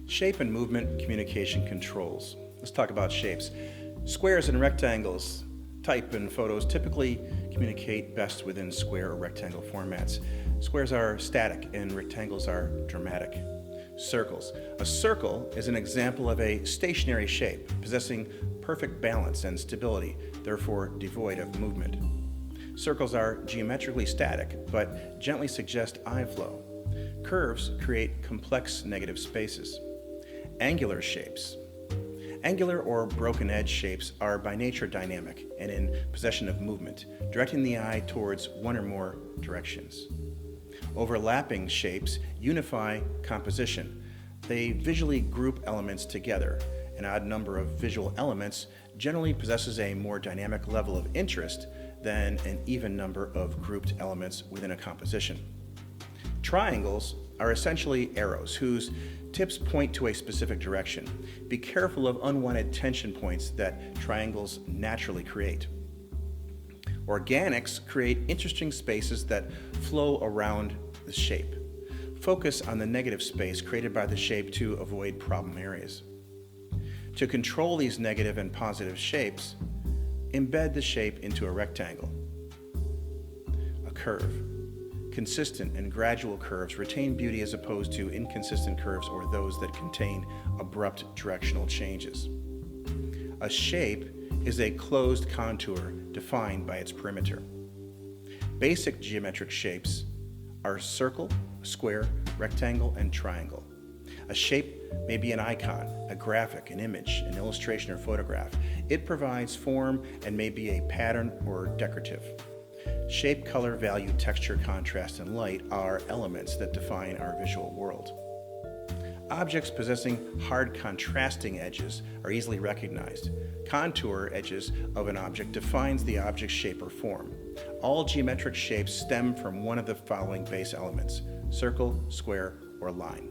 Shape and movement communication controls. Let's talk about shapes. Squares and rectangles, type and photos typically communicate best within square or rectangle formats. Squares are static and rectangles are dramatic. Circles. A circle is an example of a stationary shape, possessing perfect balance and stability, therefore devoid of movement. Circles are geometrically static, but gently suggest eye flow. Curves create complex negative spaces. Angular shapes. Angular or broken edge shapes are by nature dynamic and in possession of movement, directing the eye towards one or more directions. Overlapping shapes unify composition. They visually group elements together. An odd number of visual elements generally possesses a more dynamic level of interest than an even number of grouped elements within a composition. Triangles are essentially arrows whose tips point to a specific direction. Be careful of unwanted tension points that triangles naturally create. Organics create interesting spaces that flow around the shape. Focus on the negative space created by the shape to avoid problem areas. To control these negative and positive shapes, embed the shape into a rectangle. A curve. Consistent and gradual curves retain beauty as opposed to inconsistent curves or those that contain abrupt directional changes. A shape is a closed contour defined by its perimeter. Basic geometric shapes are circle, square, rectangle, and triangle. A shape may be an icon, a graphic, an image, an illustration, or photograph. It provides form and may be a pattern or decorative. Shape, color, value, texture, contrast, and light are elements that define our visual world. Objects possessing hard contrasting edges are easily recognized. Contour edges of an object defines the object's shape or form. All geometric shapes stem from one of the following base elements: circle, square, or line.